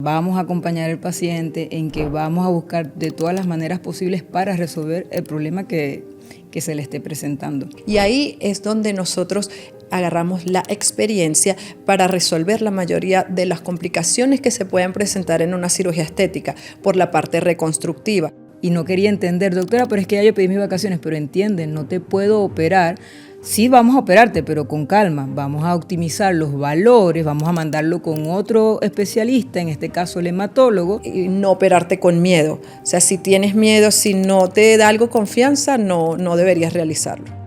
Vamos a acompañar al paciente en que vamos a buscar de todas las maneras posibles para resolver el problema que se le esté presentando. Y ahí es donde nosotros agarramos la experiencia para resolver la mayoría de las complicaciones que se pueden presentar en una cirugía estética por la parte reconstructiva. Y no quería entender, doctora, pero es que ya yo pedí mis vacaciones, pero entienden, no te puedo operar. Sí, vamos a operarte, pero con calma. Vamos a optimizar los valores, vamos a mandarlo con otro especialista, en este caso el hematólogo. Y no operarte con miedo. O sea, si tienes miedo, si no te da algo confianza, no deberías realizarlo.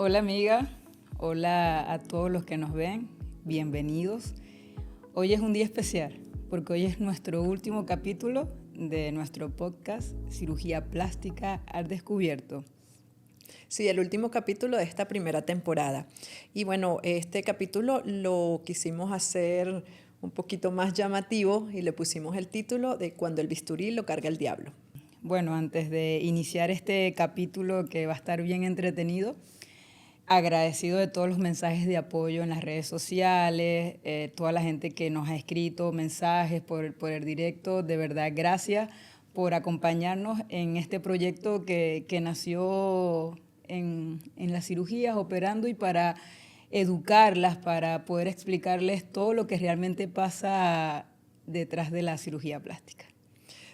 Hola amiga, hola a todos los que nos ven, bienvenidos. Hoy es un día especial porque hoy es nuestro último capítulo de nuestro podcast Cirugía Plástica al Descubierto. Sí, el último capítulo de esta primera temporada. Y bueno, este capítulo lo quisimos hacer un poquito más llamativo y le pusimos el título de Cuando el bisturí lo carga el diablo. Bueno, antes de iniciar este capítulo que va a estar bien entretenido, agradecido de todos los mensajes de apoyo en las redes sociales, toda la gente que nos ha escrito mensajes por el directo. De verdad, gracias por acompañarnos en este proyecto que nació en las cirugías, operando y para educarlas, para poder explicarles todo lo que realmente pasa detrás de la cirugía plástica.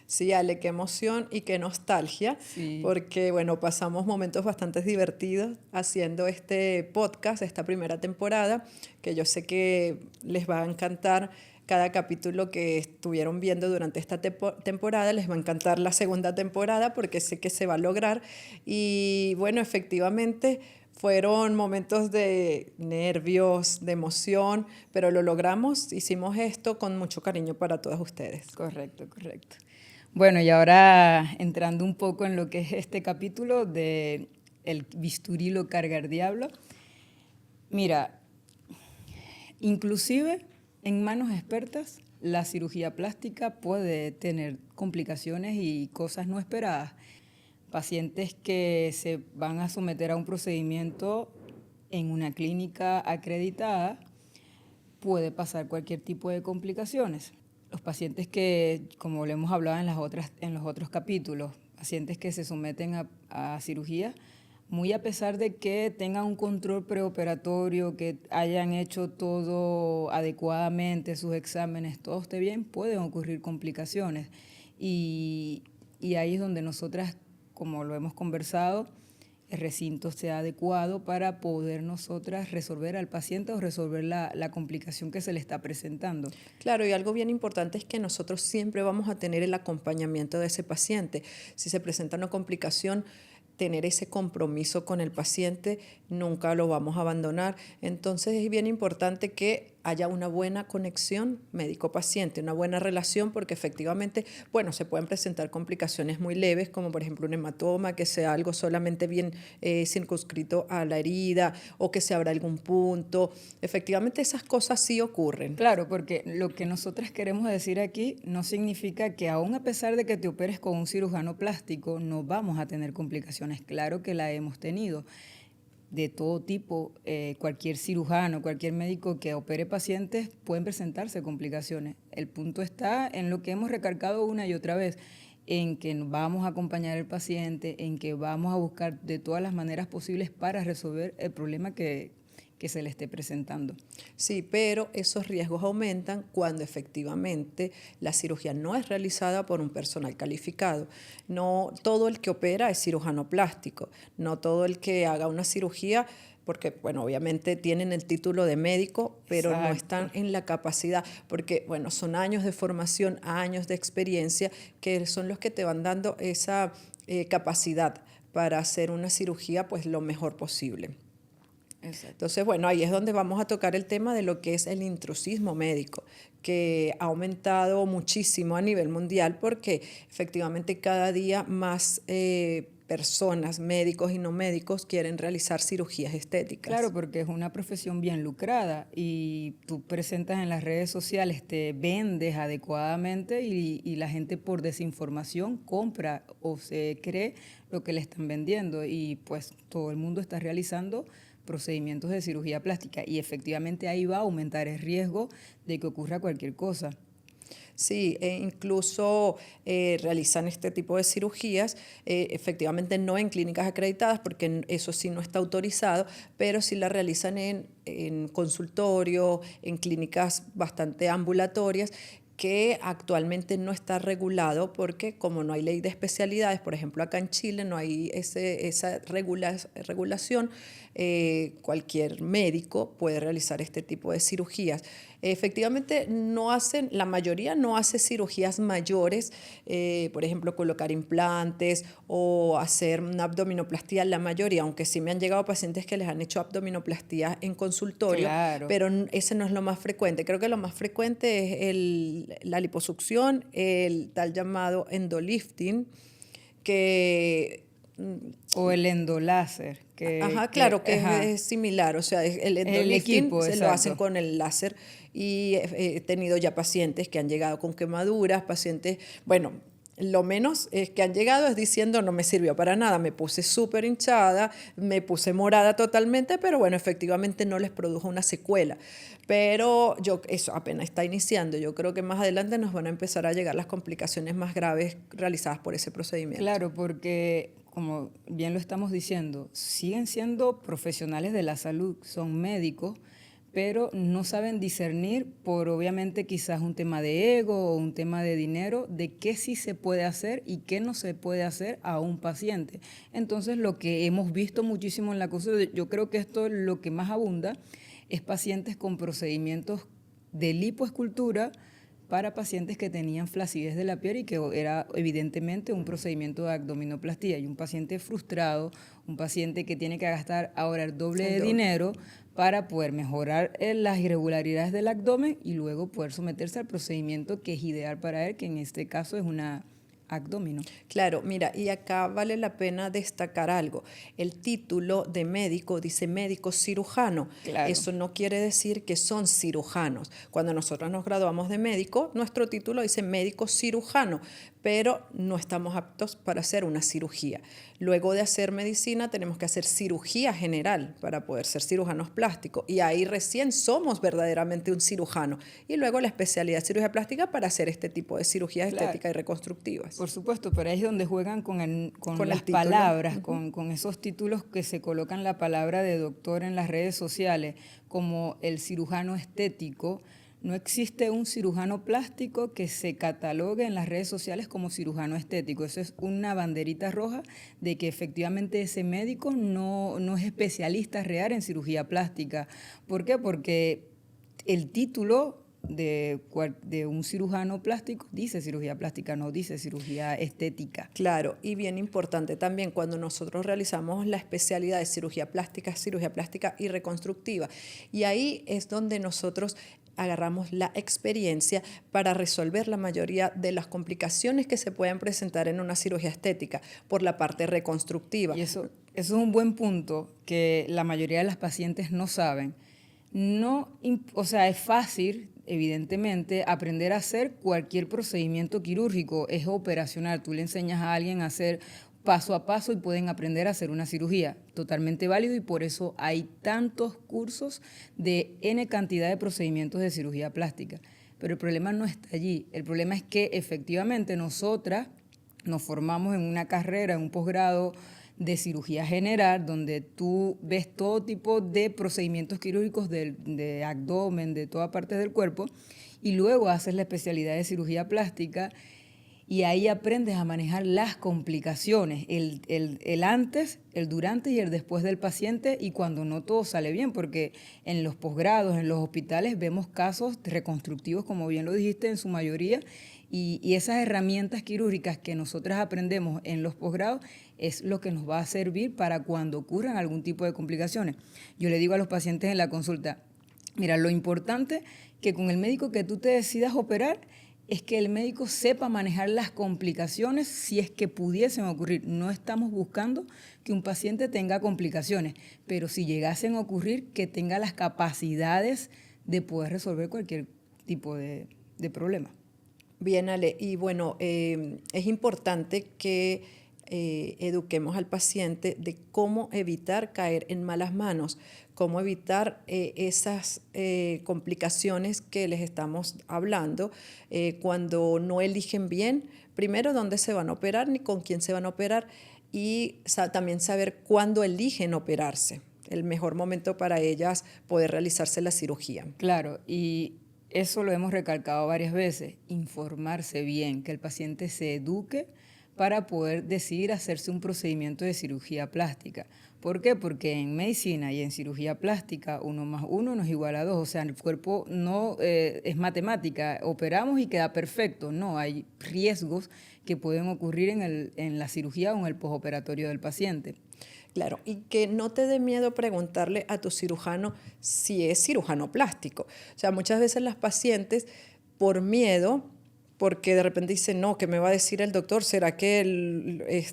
Sí, Ale, qué emoción y qué nostalgia, Sí. Porque bueno, pasamos momentos bastante divertidos haciendo este podcast, esta primera temporada, que yo sé que les va a encantar cada capítulo que estuvieron viendo durante esta temporada, les va a encantar la segunda temporada porque sé que se va a lograr. Y bueno, efectivamente fueron momentos de nervios, de emoción, pero lo logramos, hicimos esto con mucho cariño para todos ustedes. Correcto, correcto. Bueno, y ahora entrando un poco en lo que es este capítulo de El bisturí lo carga el diablo. Mira, inclusive en manos expertas, la cirugía plástica puede tener complicaciones y cosas no esperadas. Pacientes que se van a someter a un procedimiento en una clínica acreditada, puede pasar cualquier tipo de complicaciones. Los pacientes que, como lo hemos hablado en los otros capítulos, pacientes que se someten a cirugía, muy a pesar de que tengan un control preoperatorio, que hayan hecho todo adecuadamente, sus exámenes, todo esté bien, pueden ocurrir complicaciones. Y ahí es donde nosotras, como lo hemos conversado, el recinto sea adecuado para poder nosotras resolver al paciente o resolver la complicación que se le está presentando. Claro, y algo bien importante es que nosotros siempre vamos a tener el acompañamiento de ese paciente. Si se presenta una complicación, tener ese compromiso con el paciente, nunca lo vamos a abandonar. Entonces es bien importante que haya una buena conexión médico-paciente, una buena relación, porque efectivamente, bueno, se pueden presentar complicaciones muy leves, como por ejemplo un hematoma, que sea algo solamente bien circunscrito a la herida o que se abra algún punto. Efectivamente, esas cosas sí ocurren. Claro, porque lo que nosotras queremos decir aquí no significa que aún a pesar de que te operes con un cirujano plástico, no vamos a tener complicaciones. Claro que la hemos tenido de todo tipo. Cualquier cirujano, cualquier médico que opere pacientes pueden presentarse complicaciones. El punto está en lo que hemos recalcado una y otra vez, en que vamos a acompañar al paciente, en que vamos a buscar de todas las maneras posibles para resolver el problema que se le esté presentando. Sí, pero esos riesgos aumentan cuando efectivamente la cirugía no es realizada por un personal calificado. No todo el que opera es cirujano plástico, no todo el que haga una cirugía, porque bueno, obviamente tienen el título de médico, pero Exacto. no están en la capacidad, porque bueno, son años de formación, años de experiencia que son los que te van dando esa capacidad para hacer una cirugía pues lo mejor posible. Exacto. Entonces, bueno, ahí es donde vamos a tocar el tema de lo que es el intrusismo médico, que ha aumentado muchísimo a nivel mundial porque efectivamente cada día más personas, médicos y no médicos, quieren realizar cirugías estéticas. Claro, porque es una profesión bien lucrada y tú presentas en las redes sociales, te vendes adecuadamente y la gente por desinformación compra o se cree lo que le están vendiendo y pues todo el mundo está realizando procedimientos de cirugía plástica y efectivamente ahí va a aumentar el riesgo de que ocurra cualquier cosa. Sí, incluso realizan este tipo de cirugías, efectivamente no en clínicas acreditadas, porque eso sí no está autorizado, pero sí la realizan en consultorio, en clínicas bastante ambulatorias, que actualmente no está regulado porque como no hay ley de especialidades, por ejemplo acá en Chile no hay esa regulación, cualquier médico puede realizar este tipo de cirugías. Efectivamente, la mayoría no hace cirugías mayores, por ejemplo, colocar implantes o hacer una abdominoplastía, la mayoría, aunque sí me han llegado pacientes que les han hecho abdominoplastía en consultorio, Claro. pero ese no es lo más frecuente. Creo que lo más frecuente es la liposucción, el tal llamado endolifting, que O el endoláser, ajá, claro, que ajá, es similar, o sea, el el endolifting equipo, se lo hacen exacto. con el láser y he tenido ya pacientes que han llegado con quemaduras, pacientes, bueno, lo menos que han llegado es diciendo no me sirvió para nada, me puse súper hinchada, me puse morada totalmente, pero bueno, efectivamente no les produjo una secuela. Pero eso apenas está iniciando, yo creo que más adelante nos van a empezar a llegar las complicaciones más graves realizadas por ese procedimiento. Claro, porque como bien lo estamos diciendo, siguen siendo profesionales de la salud, son médicos, pero no saben discernir por obviamente quizás un tema de ego o un tema de dinero, de qué sí se puede hacer y qué no se puede hacer a un paciente. Entonces, lo que hemos visto muchísimo en la consulta, yo creo que esto es lo que más abunda, es pacientes con procedimientos de lipoescultura para pacientes que tenían flacidez de la piel y que era evidentemente un procedimiento de abdominoplastía. Y un paciente frustrado, un paciente que tiene que gastar ahora el doble El de doble. dinero para poder mejorar las irregularidades del abdomen y luego poder someterse al procedimiento que es ideal para él, que en este caso es una abdomino. Claro, mira, y acá vale la pena destacar algo. El título de médico dice médico cirujano. Claro. Eso no quiere decir que son cirujanos. Cuando nosotros nos graduamos de médico, nuestro título dice médico cirujano, pero no estamos aptos para hacer una cirugía. Luego de hacer medicina tenemos que hacer cirugía general para poder ser cirujanos plásticos y ahí recién somos verdaderamente un cirujano. Y luego la especialidad de cirugía plástica para hacer este tipo de cirugías Claro. estéticas y reconstructivas. Por supuesto, pero ahí es donde juegan con Con las el título. palabras, con esos títulos que se colocan la palabra de doctor en las redes sociales, como el cirujano estético. No existe un cirujano plástico que se catalogue en las redes sociales como cirujano estético. Eso es una banderita roja de que efectivamente ese médico no es especialista real en cirugía plástica. ¿Por qué? Porque el título de un cirujano plástico dice cirugía plástica, no dice cirugía estética. Claro, y bien importante también cuando nosotros realizamos la especialidad de cirugía plástica y reconstructiva. Y ahí es donde nosotros agarramos la experiencia para resolver la mayoría de las complicaciones que se pueden presentar en una cirugía estética por la parte reconstructiva. Y eso es un buen punto que la mayoría de las pacientes no saben. No, o sea, es fácil, evidentemente, aprender a hacer cualquier procedimiento quirúrgico, es operacional. Tú le enseñas a alguien a hacer paso a paso y pueden aprender a hacer una cirugía. Totalmente válido y por eso hay tantos cursos de N cantidad de procedimientos de cirugía plástica. Pero el problema no está allí. El problema es que efectivamente nosotras nos formamos en una carrera, en un posgrado de cirugía general, donde tú ves todo tipo de procedimientos quirúrgicos de abdomen, de todas partes del cuerpo, y luego haces la especialidad de cirugía plástica y ahí aprendes a manejar las complicaciones, el antes, el durante y el después del paciente y cuando no todo sale bien, porque en los posgrados, en los hospitales vemos casos reconstructivos, como bien lo dijiste, en su mayoría, y esas herramientas quirúrgicas que nosotras aprendemos en los posgrados es lo que nos va a servir para cuando ocurran algún tipo de complicaciones. Yo le digo a los pacientes en la consulta, mira, lo importante que con el médico que tú te decidas operar, es que el médico sepa manejar las complicaciones si es que pudiesen ocurrir. No estamos buscando que un paciente tenga complicaciones, pero si llegasen a ocurrir, que tenga las capacidades de poder resolver cualquier tipo de problema. Bien, Ale, y bueno, es importante que eduquemos al paciente de cómo evitar caer en malas manos, cómo evitar esas complicaciones que les estamos hablando cuando no eligen bien, primero dónde se van a operar ni con quién se van a operar y también saber cuándo eligen operarse, el mejor momento para ellas poder realizarse la cirugía. Claro, y eso lo hemos recalcado varias veces, informarse bien, que el paciente se eduque para poder decidir hacerse un procedimiento de cirugía plástica. ¿Por qué? Porque en medicina y en cirugía plástica 1 más 1 no es igual a 2, o sea, el cuerpo no es matemática, operamos y queda perfecto, no, hay riesgos que pueden ocurrir en la cirugía o en el postoperatorio del paciente. Claro, y que no te dé miedo preguntarle a tu cirujano si es cirujano plástico. O sea, muchas veces las pacientes, por miedo, porque de repente dicen, no, ¿qué me va a decir el doctor? ¿Será que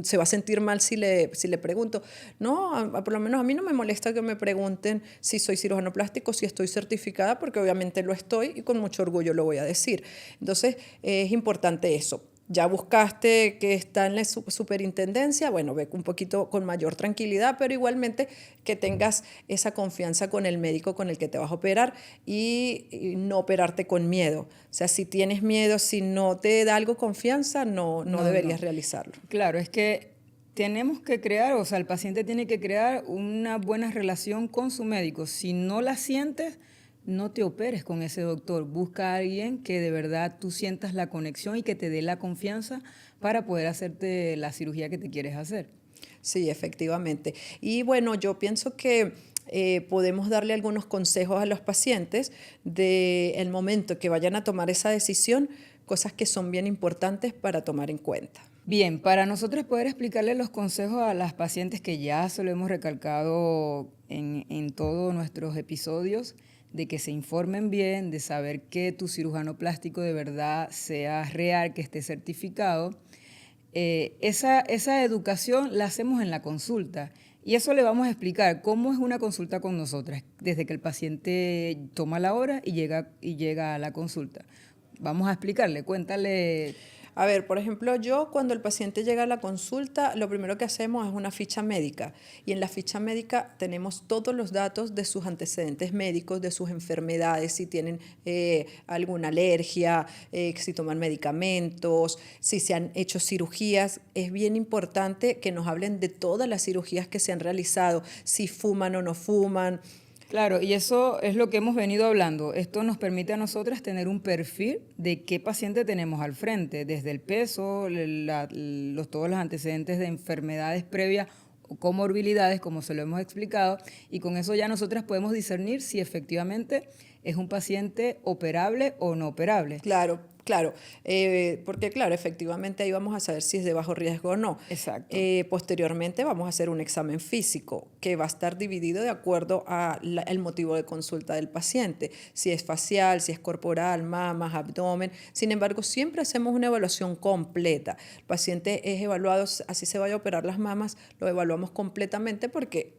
se va a sentir mal si le pregunto? No, por lo menos a mí no me molesta que me pregunten si soy cirujano plástico, si estoy certificada, porque obviamente lo estoy y con mucho orgullo lo voy a decir. Entonces, es importante eso. Ya buscaste que está en la superintendencia, bueno, ve un poquito con mayor tranquilidad, pero igualmente que tengas esa confianza con el médico con el que te vas a operar y no operarte con miedo. O sea, si tienes miedo, si no te da algo confianza, no deberías realizarlo. Claro, es que tenemos que crear, o sea, el paciente tiene que crear una buena relación con su médico. Si no la sientes, no te operes con ese doctor. Busca a alguien que de verdad tú sientas la conexión y que te dé la confianza para poder hacerte la cirugía que te quieres hacer. Sí, efectivamente. Y bueno, yo pienso que podemos darle algunos consejos a los pacientes del momento que vayan a tomar esa decisión, cosas que son bien importantes para tomar en cuenta. Bien, para nosotros poder explicarle los consejos a las pacientes, que ya se lo hemos recalcado en todos nuestros episodios, de que se informen bien, de saber que tu cirujano plástico de verdad sea real, que esté certificado. Esa educación la hacemos en la consulta y eso le vamos a explicar cómo es una consulta con nosotras, desde que el paciente toma la hora y llega a la consulta. Vamos a explicarle, cuéntale. A ver, por ejemplo, yo cuando el paciente llega a la consulta, lo primero que hacemos es una ficha médica y en la ficha médica tenemos todos los datos de sus antecedentes médicos, de sus enfermedades, si tienen alguna alergia, si toman medicamentos, si se han hecho cirugías. Es bien importante que nos hablen de todas las cirugías que se han realizado, si fuman o no fuman. Claro, y eso es lo que hemos venido hablando. Esto nos permite a nosotras tener un perfil de qué paciente tenemos al frente, desde el peso, todos los antecedentes de enfermedades previas o comorbilidades, como se lo hemos explicado, y con eso ya nosotras podemos discernir si efectivamente es un paciente operable o no operable. Claro, porque claro, efectivamente ahí vamos a saber si es de bajo riesgo o no. Exacto. Posteriormente vamos a hacer un examen físico que va a estar dividido de acuerdo al motivo de consulta del paciente, si es facial, si es corporal, mamas, abdomen. Sin embargo, siempre hacemos una evaluación completa. El paciente es evaluado, así se vaya a operar las mamas, lo evaluamos completamente porque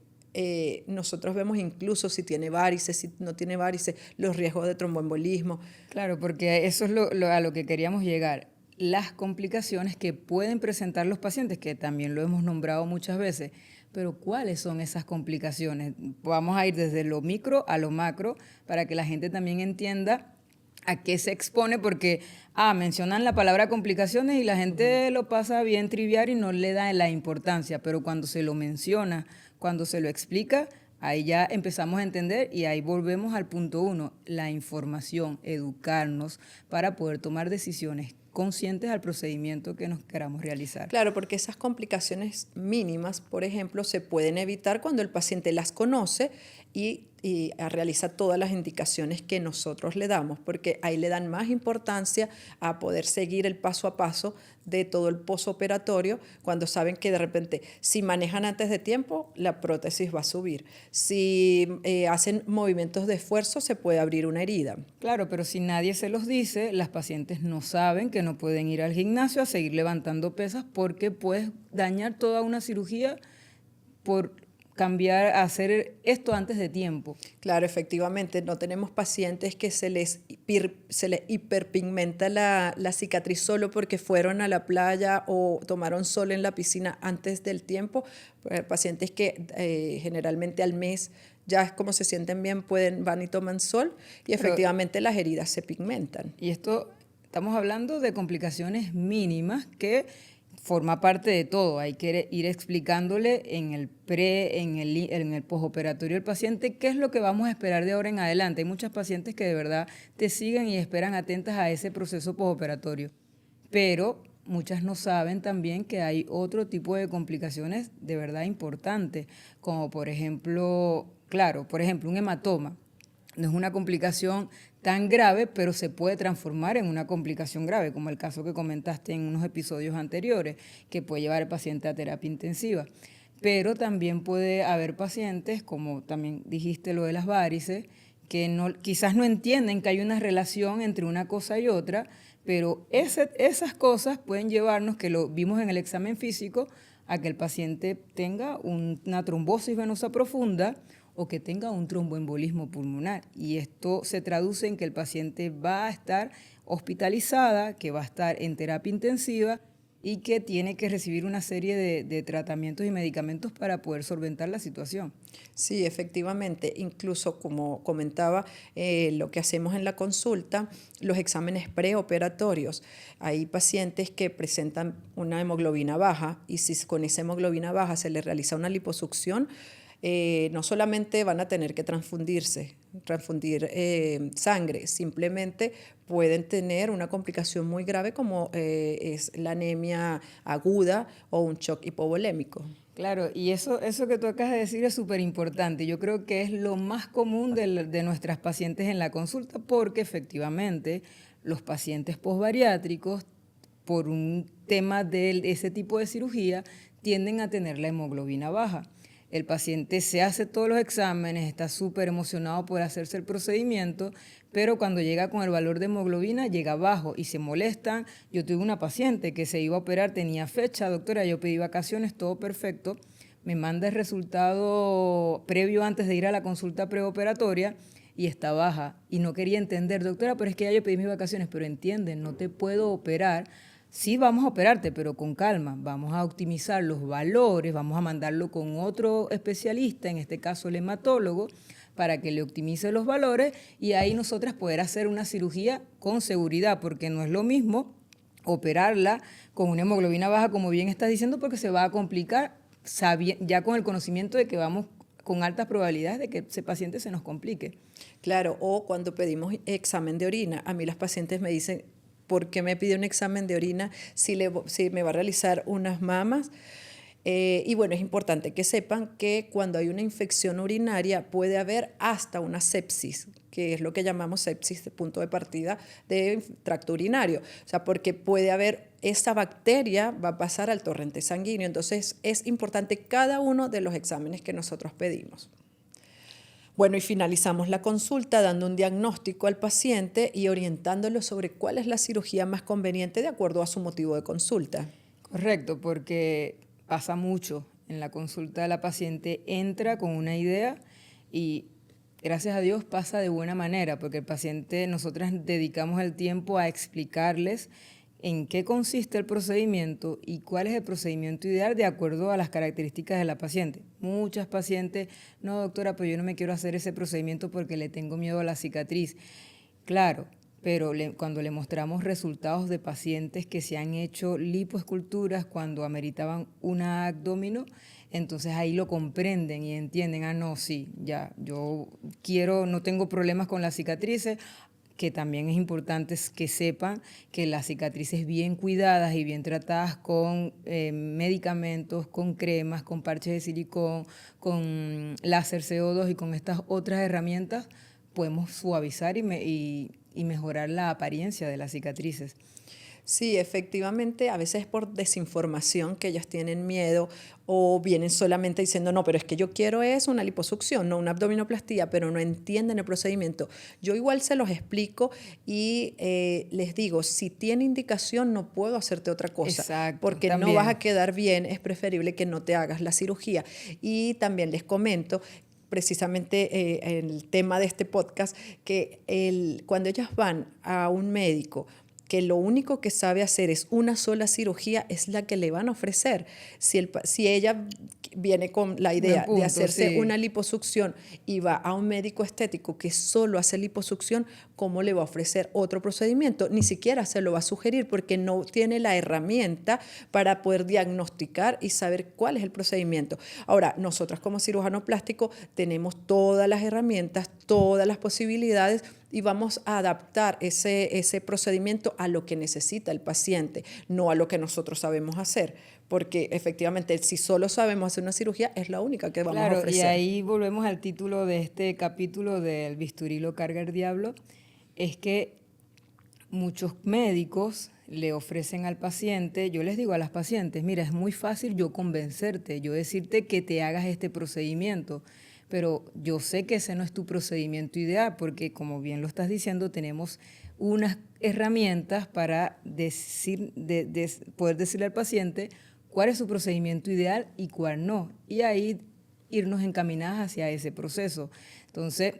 nosotros vemos incluso si tiene varices, si no tiene varices, los riesgos de tromboembolismo. Claro, porque eso es a lo que queríamos llegar. Las complicaciones que pueden presentar los pacientes, que también lo hemos nombrado muchas veces, pero ¿cuáles son esas complicaciones? Vamos a ir desde lo micro a lo macro para que la gente también entienda a qué se expone, porque mencionan la palabra complicaciones y la gente lo pasa bien trivial y no le da la importancia, pero cuando se lo menciona, cuando se lo explica, ahí ya empezamos a entender y ahí volvemos al punto 1, la información, educarnos para poder tomar decisiones conscientes al procedimiento que nos queramos realizar. Claro, porque esas complicaciones mínimas, por ejemplo, se pueden evitar cuando el paciente las conoce y realiza todas las indicaciones que nosotros le damos, porque ahí le dan más importancia a poder seguir el paso a paso de todo el posoperatorio, cuando saben que de repente si manejan antes de tiempo, la prótesis va a subir. Si hacen movimientos de esfuerzo, se puede abrir una herida. Claro, pero si nadie se los dice, las pacientes no saben que no pueden ir al gimnasio a seguir levantando pesas porque puedes dañar toda una cirugía por cambiar, hacer esto antes de tiempo. Claro, efectivamente, no tenemos pacientes que se les hiperpigmenta la cicatriz solo porque fueron a la playa o tomaron sol en la piscina antes del tiempo. Pacientes que generalmente al mes ya es como se sienten bien, van y toman sol y efectivamente las heridas se pigmentan. Y esto, estamos hablando de complicaciones mínimas que forma parte de todo. Hay que ir explicándole en el en el posoperatorio del paciente qué es lo que vamos a esperar de ahora en adelante. Hay muchas pacientes que de verdad te siguen y esperan atentas a ese proceso posoperatorio. Pero muchas no saben también que hay otro tipo de complicaciones de verdad importantes, como por ejemplo, un hematoma. No es una complicación tan grave, pero se puede transformar en una complicación grave, como el caso que comentaste en unos episodios anteriores, que puede llevar al paciente a terapia intensiva. Pero también puede haber pacientes, como también dijiste lo de las varices, que quizás no entienden que hay una relación entre una cosa y otra, pero esas cosas pueden llevarnos, que lo vimos en el examen físico, a que el paciente tenga una trombosis venosa profunda o que tenga un tromboembolismo pulmonar. Y esto se traduce en que el paciente va a estar hospitalizada, que va a estar en terapia intensiva y que tiene que recibir una serie de tratamientos y medicamentos para poder solventar la situación. Sí, efectivamente. Incluso, como comentaba, lo que hacemos en la consulta, los exámenes preoperatorios. Hay pacientes que presentan una hemoglobina baja y si con esa hemoglobina baja se les realiza una liposucción, no solamente van a tener que transfundir sangre, simplemente pueden tener una complicación muy grave como es la anemia aguda o un shock hipovolémico. Claro, y eso que tú acabas de decir es súper importante. Yo creo que es lo más común de nuestras pacientes en la consulta, porque efectivamente los pacientes posbariátricos, por un tema de ese tipo de cirugía, tienden a tener la hemoglobina baja. El paciente se hace todos los exámenes, está súper emocionado por hacerse el procedimiento, pero cuando llega con el valor de hemoglobina llega bajo y se molestan. Yo tuve una paciente que se iba a operar, tenía fecha, doctora, yo pedí vacaciones, todo perfecto, me manda el resultado previo antes de ir a la consulta preoperatoria y está baja y no quería entender, doctora, pero es que ya yo pedí mis vacaciones, pero entienden, no te puedo operar. Sí, vamos a operarte, pero con calma. Vamos a optimizar los valores, vamos a mandarlo con otro especialista, en este caso el hematólogo, para que le optimice los valores y ahí nosotras poder hacer una cirugía con seguridad, porque no es lo mismo operarla con una hemoglobina baja, como bien estás diciendo, porque se va a complicar ya con el conocimiento de que vamos con altas probabilidades de que ese paciente se nos complique. Claro, o cuando pedimos examen de orina, a mí las pacientes me dicen, ¿por qué me pide un examen de orina si me va a realizar unas mamas? Y bueno, es importante que sepan que cuando hay una infección urinaria puede haber hasta una sepsis, que es lo que llamamos sepsis de punto de partida de tracto urinario. O sea, porque puede haber, esa bacteria va a pasar al torrente sanguíneo. Entonces, es importante cada uno de los exámenes que nosotros pedimos. Bueno, y finalizamos la consulta dando un diagnóstico al paciente y orientándolo sobre cuál es la cirugía más conveniente de acuerdo a su motivo de consulta. Correcto, porque pasa mucho. En la consulta la paciente entra con una idea y gracias a Dios pasa de buena manera, porque el paciente, nosotras dedicamos el tiempo a explicarles en qué consiste el procedimiento y cuál es el procedimiento ideal de acuerdo a las características de la paciente. Muchas pacientes, no doctora, pero yo no me quiero hacer ese procedimiento porque le tengo miedo a la cicatriz. Claro, pero cuando le mostramos resultados de pacientes que se han hecho lipoesculturas cuando ameritaban una abdomino, entonces ahí lo comprenden y entienden, no, sí, ya, yo quiero, no tengo problemas con las cicatrices, que también es importante que sepan que las cicatrices bien cuidadas y bien tratadas con medicamentos, con cremas, con parches de silicón, con láser CO2 y con estas otras herramientas, podemos suavizar y mejorar la apariencia de las cicatrices. Sí, efectivamente, a veces es por desinformación que ellos tienen miedo o vienen solamente diciendo, no, pero es que yo quiero es una liposucción, no una abdominoplastía, pero no entienden el procedimiento. Yo igual se los explico y les digo, si tiene indicación no puedo hacerte otra cosa. Exacto, porque también. no vas a quedar bien, es preferible que no te hagas la cirugía. Y también les comento precisamente el tema de este podcast, que cuando ellas van a un médico que lo único que sabe hacer es una sola cirugía, es la que le van a ofrecer. Si ella viene con la idea de hacerse una liposucción y va a un médico estético que solo hace liposucción, ¿cómo le va a ofrecer otro procedimiento? Ni siquiera se lo va a sugerir porque no tiene la herramienta para poder diagnosticar y saber cuál es el procedimiento. Ahora, nosotras como cirujano plástico tenemos todas las herramientas, todas las posibilidades y vamos a adaptar ese procedimiento a lo que necesita el paciente, no a lo que nosotros sabemos hacer, porque efectivamente si solo sabemos hacer una cirugía es la única que vamos a ofrecer. Y ahí volvemos al título de este capítulo del bisturí lo carga el diablo, es que muchos médicos le ofrecen al paciente, yo les digo a las pacientes, mira, es muy fácil yo convencerte, yo decirte que te hagas este procedimiento, pero yo sé que ese no es tu procedimiento ideal, porque como bien lo estás diciendo, tenemos unas herramientas para poder decirle al paciente cuál es su procedimiento ideal y cuál no, y ahí irnos encaminadas hacia ese proceso. Entonces,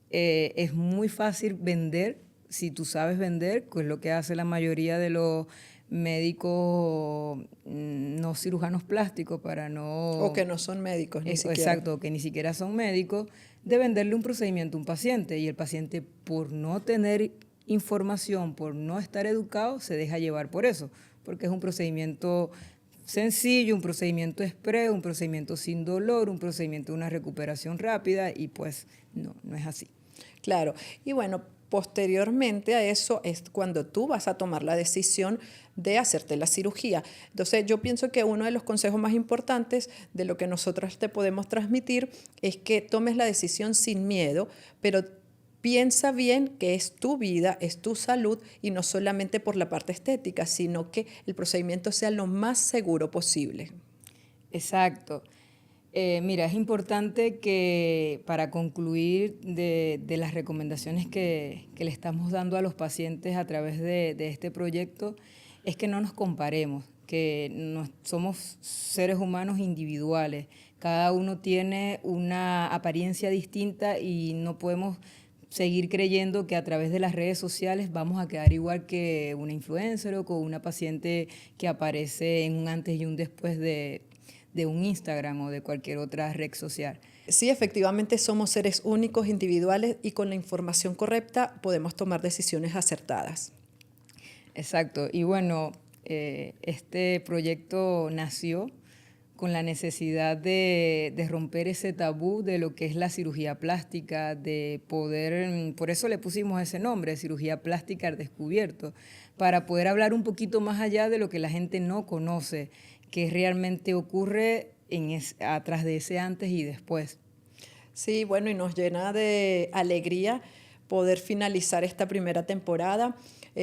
es muy fácil vender, si tú sabes vender, que es lo que hace la mayoría de los médicos no cirujanos plásticos para no... O que no son médicos ni siquiera. Exacto, que ni siquiera son médicos, de venderle un procedimiento a un paciente y el paciente por no tener información, por no estar educado, se deja llevar por eso, porque es un procedimiento sencillo, un procedimiento express, un procedimiento sin dolor, un procedimiento de una recuperación rápida y pues no es así. Claro, y bueno, posteriormente a eso es cuando tú vas a tomar la decisión de hacerte la cirugía. Entonces, yo pienso que uno de los consejos más importantes de lo que nosotros te podemos transmitir es que tomes la decisión sin miedo, pero piensa bien que es tu vida, es tu salud y no solamente por la parte estética, sino que el procedimiento sea lo más seguro posible. Exacto. Mira, es importante que para concluir de las recomendaciones que le estamos dando a los pacientes a través de este proyecto, es que no nos comparemos, que somos seres humanos individuales, cada uno tiene una apariencia distinta y no podemos seguir creyendo que a través de las redes sociales vamos a quedar igual que una influencer o con una paciente que aparece en un antes y un después de un Instagram o de cualquier otra red social. Sí, efectivamente somos seres únicos, individuales y con la información correcta podemos tomar decisiones acertadas. Exacto. Y bueno, este proyecto nació con la necesidad de romper ese tabú de lo que es la cirugía plástica, de poder, por eso le pusimos ese nombre, cirugía plástica al descubierto, para poder hablar un poquito más allá de lo que la gente no conoce, que realmente ocurre atrás de ese antes y después. Sí, bueno, y nos llena de alegría poder finalizar esta primera temporada.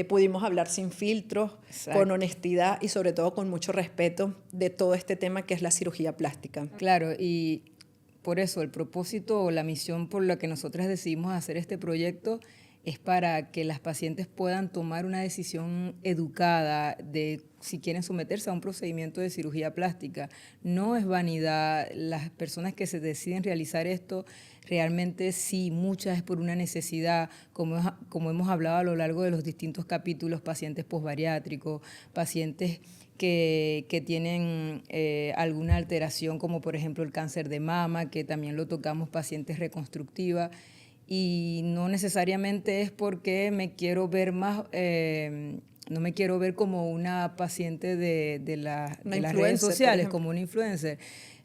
Pudimos hablar sin filtros, Exacto, con honestidad y sobre todo con mucho respeto de todo este tema que es la cirugía plástica. Claro, y por eso el propósito o la misión por la que nosotras decidimos hacer este proyecto es para que las pacientes puedan tomar una decisión educada de si quieren someterse a un procedimiento de cirugía plástica. No es vanidad, las personas que se deciden realizar esto, realmente sí, muchas es por una necesidad, como hemos hablado a lo largo de los distintos capítulos, pacientes posbariátricos, pacientes que tienen alguna alteración, como por ejemplo el cáncer de mama, que también lo tocamos, pacientes reconstructivas, y no necesariamente es porque me quiero ver más, no me quiero ver como una paciente de las redes sociales, como una influencer.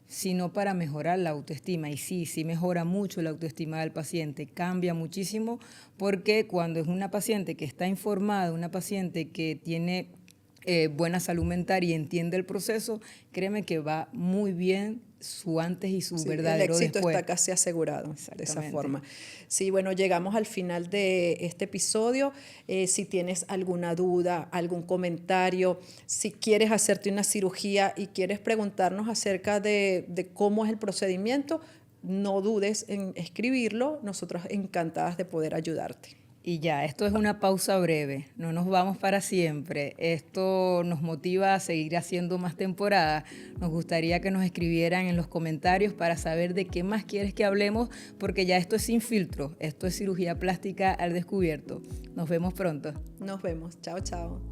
sino para mejorar la autoestima. Y sí mejora mucho la autoestima del paciente, cambia muchísimo, porque cuando es una paciente que está informada, una paciente que tiene buena salud mental y entiende el proceso, créeme que va muy bien su antes y su verdadero el éxito después. está casi asegurado de esa forma. Sí, bueno, llegamos al final de este episodio. Si tienes alguna duda, algún comentario, si quieres hacerte una cirugía y quieres preguntarnos acerca de cómo es el procedimiento, no dudes en escribirlo. Nosotros encantadas de poder ayudarte. Y ya, esto es una pausa breve, no nos vamos para siempre. Esto nos motiva a seguir haciendo más temporadas. Nos gustaría que nos escribieran en los comentarios para saber de qué más quieres que hablemos, porque ya esto es sin filtro, esto es cirugía plástica al descubierto. Nos vemos pronto. Nos vemos. Chao, chao.